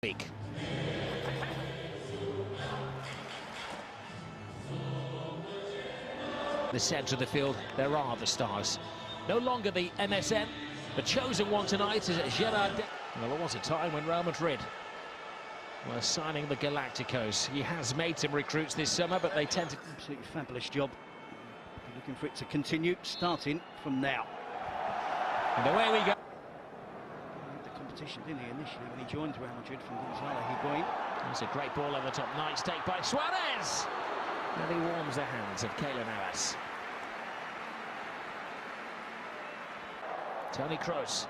week. The centre of the field, there are the stars. No longer the MSN. The chosen one tonight is Gerard. Well, there was a time when Real Madrid were signing the Galacticos. He has made some recruits this summer, but they tend to... Absolutely fabulous job. Looking for it to continue, starting from now. And away we go. The competition, didn't he, initially when he joined Real Madrid from Gonzalo Higuain. There's a great ball over the top. Nice take by Suarez. And he warms the hands of Keylor Navas. Toni Kroos.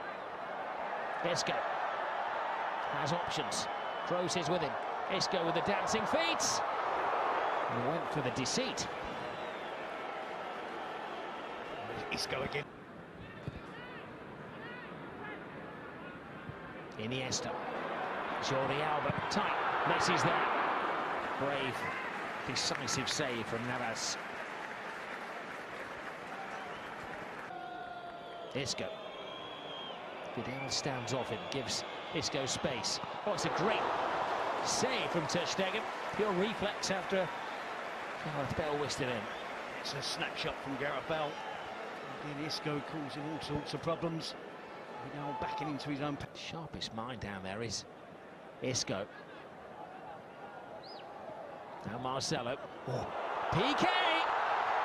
Isco has options. Kroos is with him. Isco with the dancing feet. And went for the deceit. Isco again. Iniesta. Jordi Alba. Tight. Messi's there. Brave, decisive save from Navas. Isco. Vidal stands off him, gives Isco space. Oh, it's a great save from Ter Stegen. Pure reflex after Gareth Bale whisked it in. It's a snapshot from Gareth Bale. Again, Isco causing all sorts of problems. Vidal backing into his own... Sharpest mind down there is Isco. Now Marcelo. Oh. Piqué!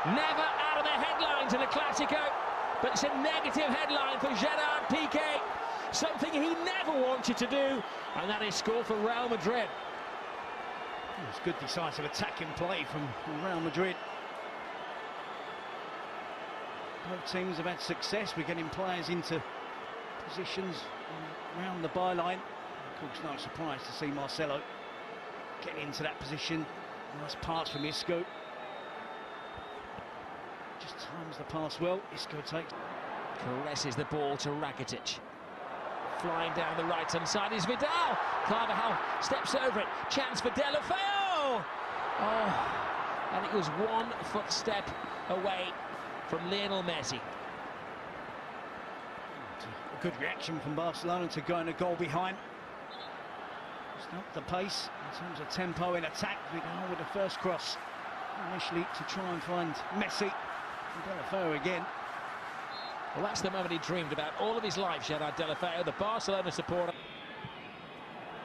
Never out of the headlines in a Clasico. But it's a negative headline for Gerard Piqué. Something he never wanted to do, and that is score for Real Madrid. It's good decisive attacking play from Real Madrid. Both teams have had success with getting players into positions around the byline. Of course, no surprise to see Marcelo getting into that position. Nice pass from Isco. Just times the pass well. Isco takes. Caresses the ball to Rakitic. Flying down the right-hand side is Vidal. Carvajal steps over it. Chance for Deulofeu. Oh, and it was 1 footstep away from Lionel Messi. A good reaction from Barcelona to going a goal behind. It's not the pace in terms of tempo in attack. Vidal with the first cross initially to try and find Messi. Deulofeu again. Well, that's the moment he dreamed about all of his life, Gerard Deulofeu, the Barcelona supporter.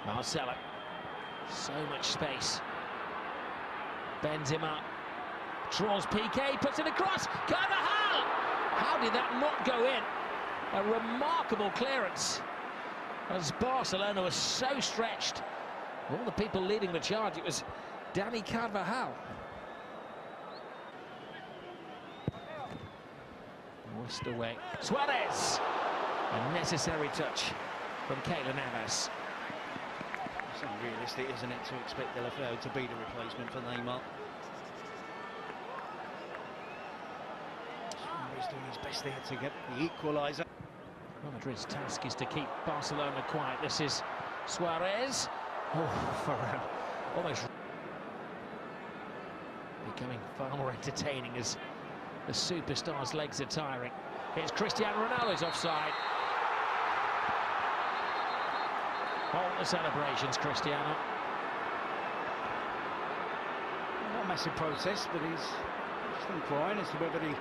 Marcelo. So much space. Benzema. Draws Piqué, puts it across. Carvajal! How did that not go in? A remarkable clearance. As Barcelona was so stretched. All the people leading the charge, it was Dani Carvajal. Whisked away. Suarez! A necessary touch from Keylor Navas. It's unrealistic, isn't it, to expect Deulofeu to be the replacement for Neymar. He's doing his best there to get the equaliser. Real Madrid's task is to keep Barcelona quiet. This is Suarez. Oh, for almost becoming far more entertaining as the superstar's legs are tiring. Here's Cristiano Ronaldo's offside. All the celebrations, Cristiano. Not a massive protest, but he's just inquiring as to whether he...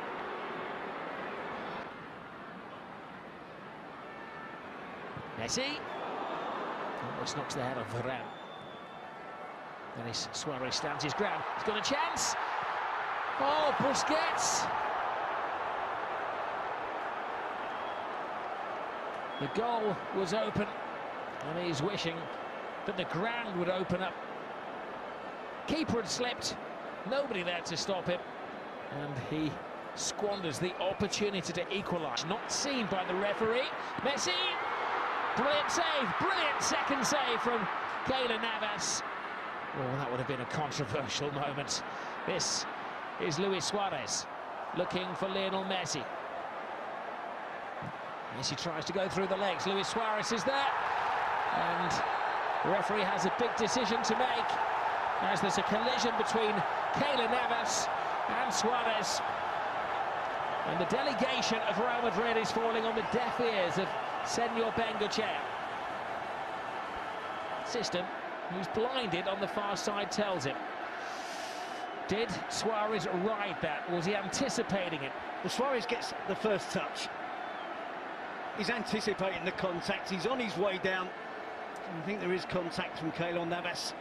Messi. Almost knocks the head off Varane. Then Suarez stands his ground. He's got a chance. Oh, Busquets! The goal was open, and he's wishing that the ground would open up. Keeper had slipped, nobody there to stop him, and he squanders the opportunity to equalise. Not seen by the referee. Messi! Brilliant save, brilliant second save from Keylor Navas. Oh, that would have been a controversial moment. This is Luis Suarez looking for Lionel Messi. Messi tries to go through the legs. Luis Suarez is there, and the referee has a big decision to make as there's a collision between Keylor Navas and Suarez, and the delegation of Real Madrid is falling on the deaf ears of Senor Bengochea. system, who's blinded on the far side tells him. Did Suarez ride that? Was he anticipating it? Well, Suarez gets the first touch. He's anticipating the contact. He's on his way down. I think there is contact from Keylor Navas.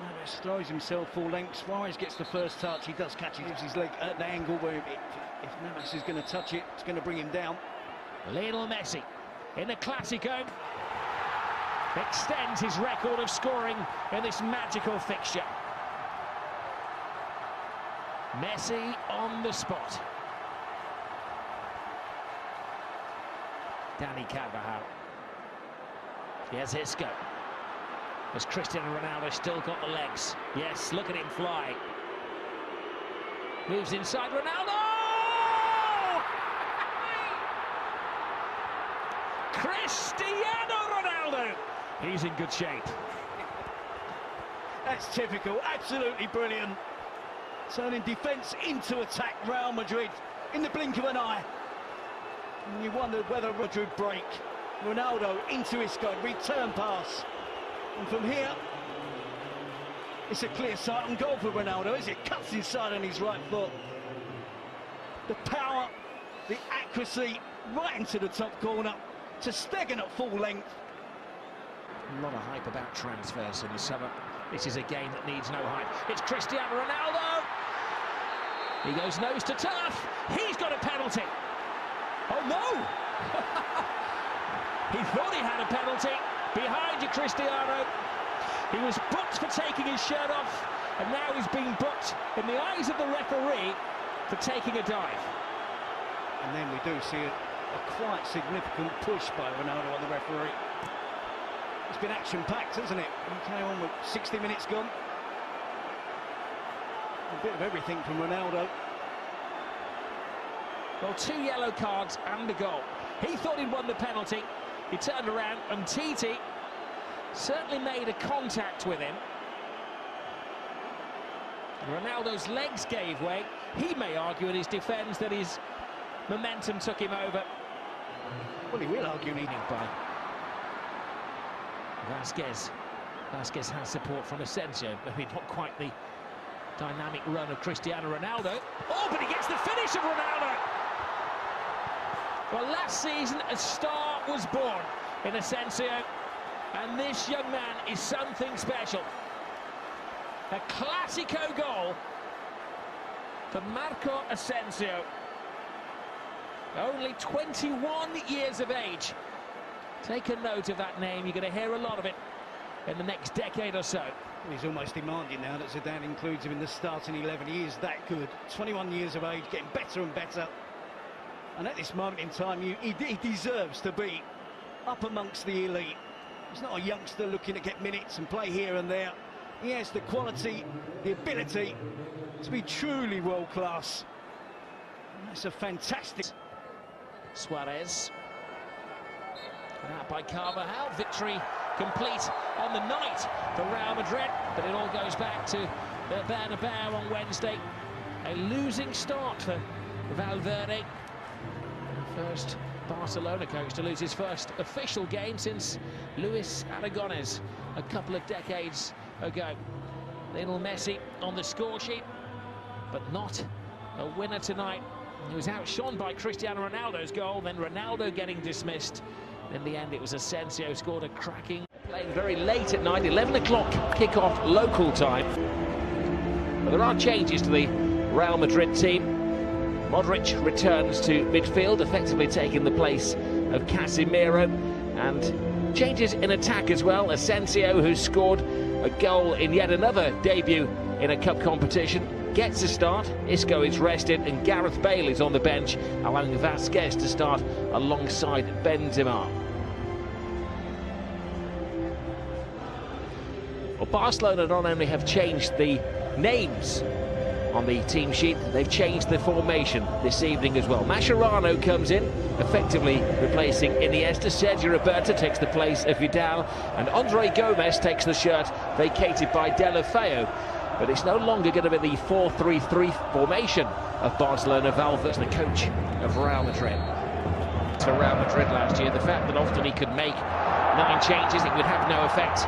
Navas throws himself full length. Suarez gets the first touch. He does catch it. Gives his leg at the angle where if Navas is going to touch it, it's going to bring him down. Lionel Messi in the Clásico extends his record of scoring in this magical fixture. Messi on the spot. Dani Carvajal. Here's Isco. Has Cristiano Ronaldo still got the legs? Yes, look at him fly. Moves inside Ronaldo! Cristiano Ronaldo! He's in good shape. That's typical, absolutely brilliant. Turning defence into attack, Real Madrid, in the blink of an eye. And you wondered whether Rodri would break. Ronaldo into Isco, return pass. And from here, it's a clear sight on goal for Ronaldo as it cuts inside on his right foot. The power, the accuracy, right into the top corner, to Stegen at full length. A lot of hype about transfers in the summer. This is a game that needs no hype. It's Cristiano Ronaldo. He goes nose to turf. He's got a penalty. Oh no! He thought he had a penalty. Behind you, Cristiano. He was booked for taking his shirt off, and now he's being booked in the eyes of the referee for taking a dive. And then we do see a quite significant push by Ronaldo on the referee. It's been action-packed, hasn't it? We came on with 60 minutes gone. A bit of everything from Ronaldo. Well, 2 yellow cards and a goal. He thought he'd won the penalty. He turned around and Titi certainly made a contact with him. Ronaldo's legs gave way. He may argue in his defence that his momentum took him over. Well, he will argue needing by Vasquez. Vasquez has support from Asensio. Maybe not quite the dynamic run of Cristiano Ronaldo. Oh, but he gets the finish of Ronaldo! Well, last season a star was born in Asensio, and this young man is something special. A Clásico goal for Marco Asensio. Only 21 years of age. Take a note of that name. You're going to hear a lot of it in the next decade or so. He's almost demanding now that Zidane includes him in the starting 11. He is that good. 21 years of age, getting better and better. And at this moment in time, he deserves to be up amongst the elite. He's not a youngster looking to get minutes and play here and there. He has the quality, the ability to be truly world-class. That's a fantastic... Suarez. Out by Carvajal. Victory complete on the night for Real Madrid. But it all goes back to the Bernabeu on Wednesday. A losing start for Valverde. First Barcelona coach to lose his first official game since Luis Aragonés a couple of decades ago. Lionel Messi on the score sheet, but not a winner tonight. He was outshone by Cristiano Ronaldo's goal, then Ronaldo getting dismissed. In the end, it was Asensio scored a cracking. Playing very late at night, 11 o'clock kick-off local time. But there are changes to the Real Madrid team. Modric returns to midfield, effectively taking the place of Casemiro, and changes in attack as well. Asensio, who scored a goal in yet another debut in a cup competition, gets a start. Isco is rested, and Gareth Bale is on the bench, allowing Vasquez to start alongside Benzema. Well, Barcelona not only have changed the names on the team sheet, they've changed the formation this evening as well. Mascherano comes in, effectively replacing Iniesta. Sergio Roberto takes the place of Vidal, and Andre Gomes takes the shirt vacated by Deulofeu. But it's no longer going to be the 4-3-3 formation of Barcelona. Valverde's the coach of Real Madrid. To Real Madrid last year, the fact that often he could make 9 changes, it would have no effect.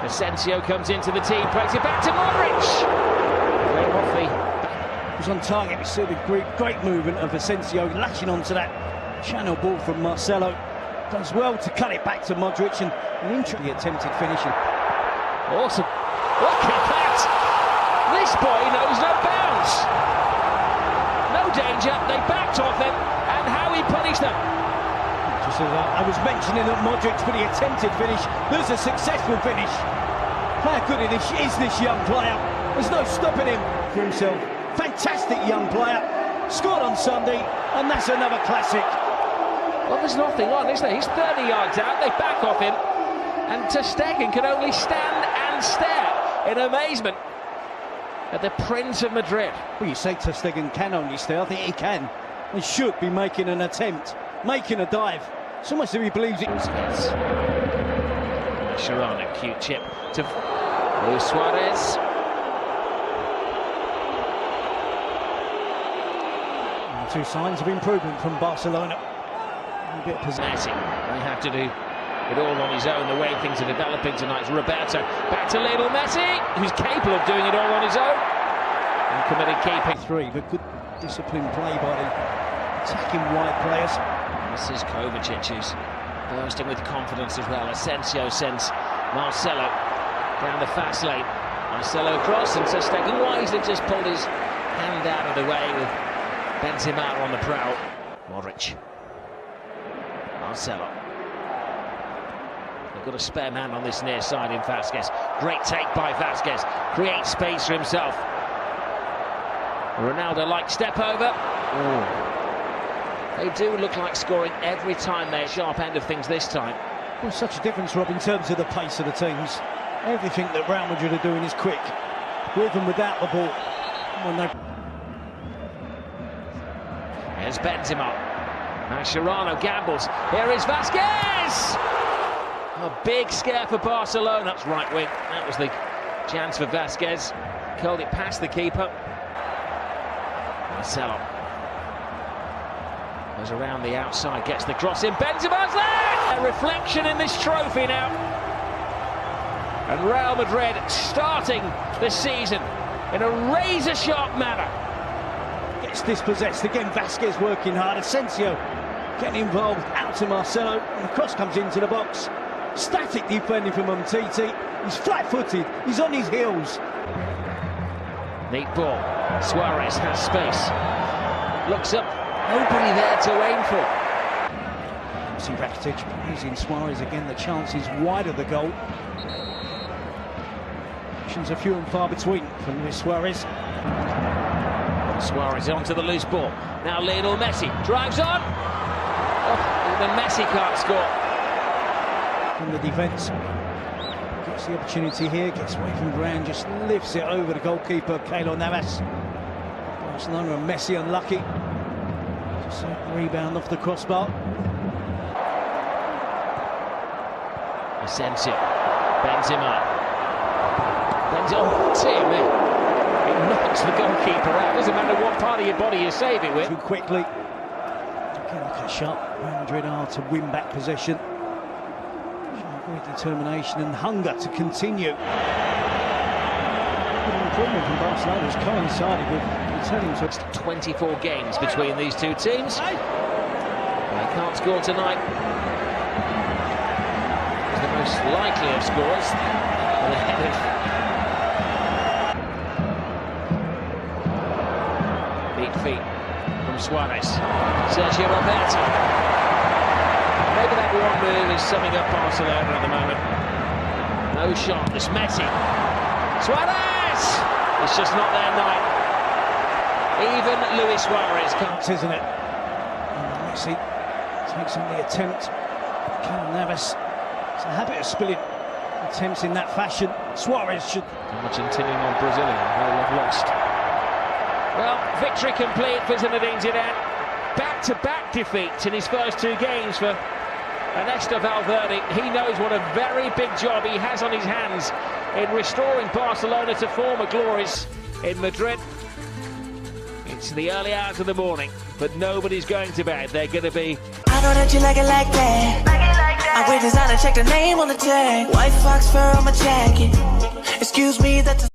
Asensio comes into the team, plays it back to Modric. Very off the back. It was on target. We saw the great movement of Asensio latching onto that channel ball from Marcelo. Does well to cut it back to Modric, and an interesting attempted finishing. Awesome. Look at that! This boy knows no bounds. No danger, they backed off him, and how he punished them. Just as I was mentioning that Modric for the attempted finish, there's a successful finish. How good is this young player? There's no stopping him for himself. Fantastic young player. Scored on Sunday, and that's another classic. Well, there's nothing on, is there? He's 30 yards out, they back off him, and Ter Stegen can only stand and stare in amazement at the Prince of Madrid. Well, you say Ter Stegen can only stare. I think he can. He should be making an attempt, making a dive. It's almost as if he believes it. Mascherano, cute chip to Luis Suarez. And 2 signs of improvement from Barcelona. A bit of Messi, they have to do it all on his own, the way things are developing tonight. Roberto, back to Lionel Messi, who's capable of doing it all on his own. And committed keeping. 3, but good disciplined play by the attacking wide players. This is Kovacic, who's bursting with confidence as well. Asensio sends Marcelo down the fast lane. Marcelo cross, and Ter Stegen wisely just pulled his hand out of the way with Benzema on the prowl. Modric. Marcelo. They've got a spare man on this near side in Vasquez. Great take by Vasquez. Creates space for himself. Ronaldo-like step over. They do look like scoring every time they're sharp end of things this time. Well, such a difference, Rob, in terms of the pace of the teams. Everything that Real Madrid are doing is quick, with and without the ball. Here's Benzema. Mascherano gambles. Here is Vasquez! A big scare for Barcelona. That's right wing. That was the chance for Vasquez. Curled it past the keeper. Marcelo goes around the outside, gets the cross in. Benzema's there! A reflection in this trophy now. And Real Madrid starting the season in a razor-sharp manner. Gets dispossessed again. Vasquez working hard. Asensio getting involved. Out to Marcelo, and the cross comes into the box. Static defending from Umtiti. He's flat-footed. He's on his heels. Neat ball. Suarez has space. Looks up. Nobody there to aim for. See Rakitic using Suarez again. The chance is wide of the goal. Options are few and far between from Luis Suarez. Suarez onto the loose ball. Now Lionel Messi drives on. Oh, even Messi can't score. From the defence. Gets the opportunity here. Gets away from ground. Just lifts it over the goalkeeper, Keylor Navas. Barcelona and Messi unlucky. Just a rebound off the crossbar. Asensio. Benzema. Oh, dear me. It knocks the goalkeeper out. Doesn't matter what part of your body you save it with. Too quickly. Again, look how sharp Real Madrid are to win back possession. Great determination and hunger to continue. Good improvement from Barcelona has coincided with returning to 24 games between these two teams. They can't score tonight. He's the most likely of scorers. Ahead of neat feet from Suarez. Sergio Roberto. Maybe that one move is summing up Barcelona at the moment. No shot. This Messi. Suarez! It's just not their night. Even Luis Suarez can't. Isn't it? And Messi takes on the attempt. Keylor Navas. It's a habit of spilling attempts in that fashion. Suarez should. Argentinian on Brazilian. They have lost. Well, victory complete for Zinedine Zidane. Back-to-back defeats in his first 2 games for Ernesto Valverde. He knows what a very big job he has on his hands in restoring Barcelona to former glories in Madrid. It's the early hours of the morning, but nobody's going to bed. They're going to be... I know that you like it like that. I wear designer, check the name on the tag. White fox fur on my jacket. Excuse me, that's